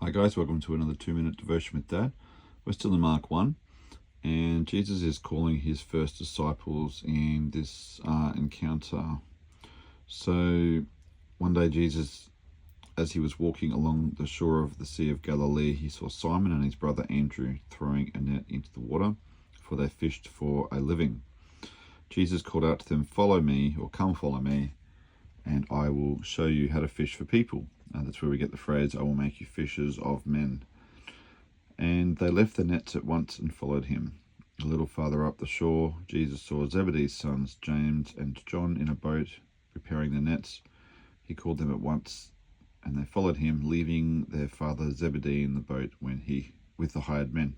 Hi guys, welcome to another 2-minute devotion with Dad. We're still in Mark 1, and Jesus is calling his first disciples in this encounter. So one day Jesus, as he was walking along the shore of the Sea of Galilee, he saw Simon and his brother Andrew throwing a net into the water, for they fished for a living. Jesus called out to them, "Follow me," or "Come follow me, and I will show you how to fish for people." And that's where we get the phrase, "I will make you fishers of men." And they left their nets at once and followed him. A little farther up the shore, Jesus saw Zebedee's sons, James and John, in a boat repairing their nets. He called them at once, and they followed him, leaving their father Zebedee in the boat with the hired men.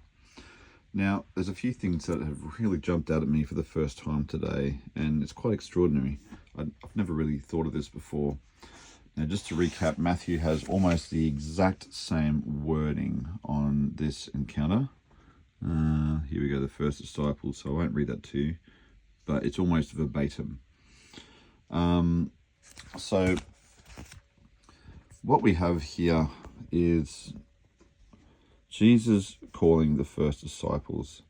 Now, there's a few things that have really jumped out at me for the first time today, and it's quite extraordinary. I've never really thought of this before. Now, just to recap, Matthew has almost the exact same wording on this encounter. Here we go, the first disciples, so I won't read that to you, but it's almost verbatim. So what we have here is Jesus calling the first disciples.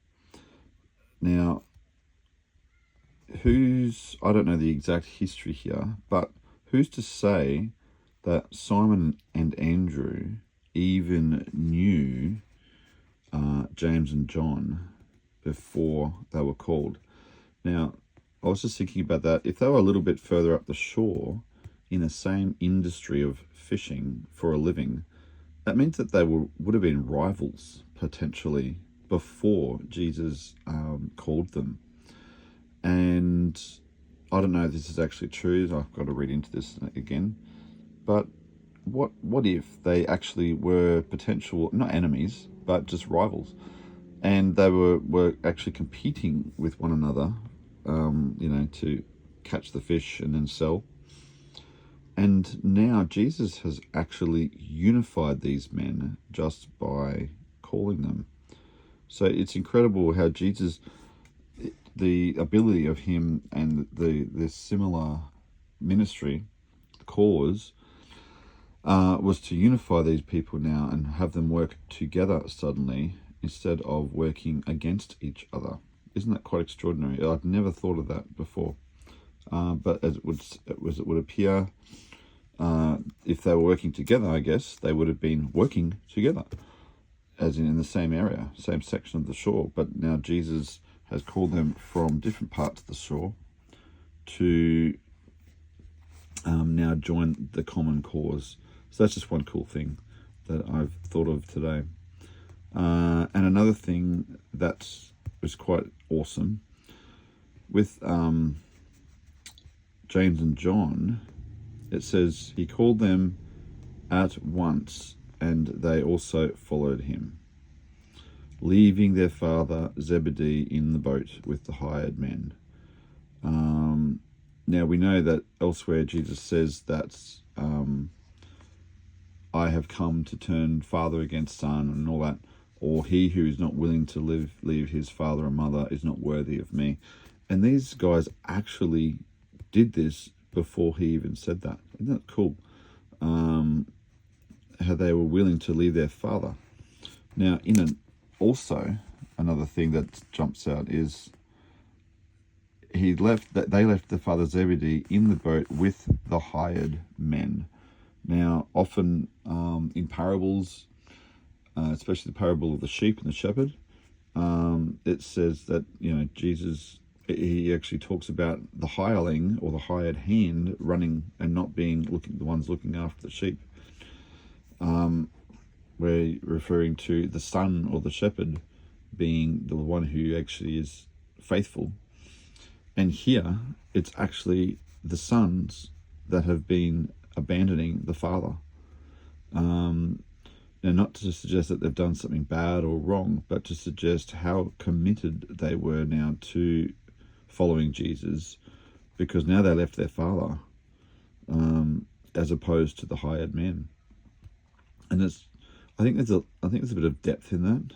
Now, I don't know the exact history here, but who's to say that Simon and Andrew even knew James and John before they were called? Now, I was just thinking about that. If they were a little bit further up the shore in the same industry of fishing for a living, that means that they would have been rivals potentially before Jesus called them. And I don't know if this is actually true. I've got to read into this again. But what if they actually were potential, not enemies, but just rivals, and they were actually competing with one another, to catch the fish and then sell. And now Jesus has actually unified these men just by calling them. So it's incredible how Jesus, the ability of him and the similar ministry, cause, was to unify these people now and have them work together suddenly instead of working against each other. Isn't that quite extraordinary? I've never thought of that before. But as it would appear, if they were working together, I guess they would have been working together, as in the same area, same section of the shore. But now Jesus has called them from different parts of the shore to now join the common cause. So that's just one cool thing that I've thought of today. And another thing that was quite awesome with James and John, it says he called them at once, and they also followed him, leaving their father Zebedee in the boat with the hired men. Now we know that elsewhere Jesus says that I have come to turn father against son and all that, or he who is not willing to leave his father and mother is not worthy of me. And these guys actually did this before he even said that. Isn't that cool? How they were willing to leave their father. Now, also another thing that jumps out is they left the father Zebedee in the boat with the hired men. Now, often in parables, especially the parable of the sheep and the shepherd, it says that Jesus, he actually talks about the hireling or the hired hand running and not being the ones looking after the sheep. We're referring to the son or the shepherd being the one who actually is faithful. And here, it's actually the sons that have been abandoning the father. Now, not to suggest that they've done something bad or wrong, but to suggest how committed they were now to following Jesus, because now they left their father, as opposed to the hired men. And I think there's a bit of depth in that,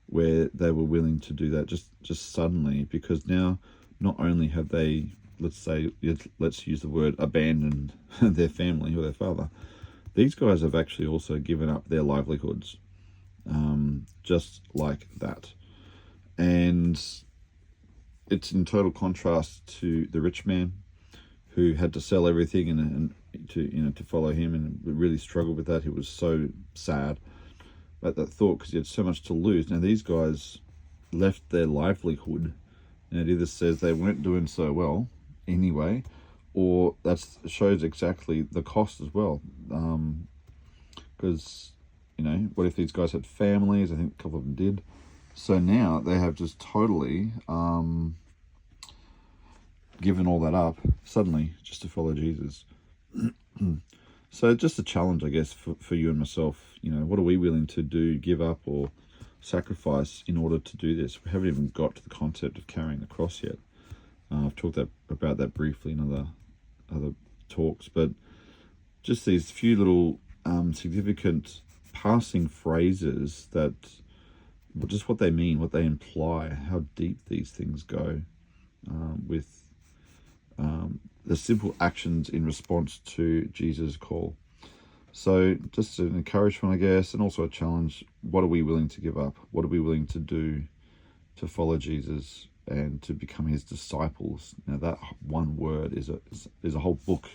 where they were willing to do that just suddenly, because now not only have they, let's use the word abandoned their family or their father, these guys have actually also given up their livelihoods, just like that. And it's in total contrast to the rich man who had to sell everything and to follow him, and really struggled with that. He was so sad at that thought because he had so much to lose. Now these guys left their livelihood, and it either says they weren't doing so well anyway, or that shows exactly the cost as well. Because what if these guys had families? I think a couple of them did. So now they have just totally given all that up suddenly just to follow Jesus. So just a challenge, I guess, for you and myself. What are we willing to do, give up, or sacrifice in order to do this? We haven't even got to the concept of carrying the cross yet. I've talked about that briefly in other talks, but just these few little significant passing phrases that just what they mean, what they imply, how deep these things go with the simple actions in response to Jesus' call. So just an encouragement, I guess, and also a challenge. What are we willing to give up? What are we willing to do to follow Jesus and to become his disciples? Now that one word is a whole book,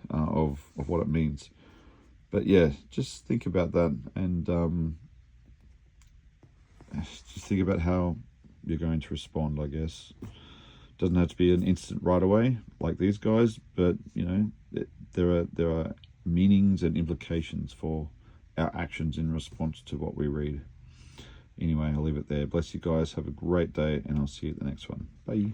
of what it means. But yeah, just think about that, and just think about how you're going to respond, I guess. Doesn't have to be an instant right away like these guys, but there are meanings and implications for our actions in response to what we read. Anyway, I'll leave it there. Bless you guys. Have a great day, and I'll see you at the next one. Bye.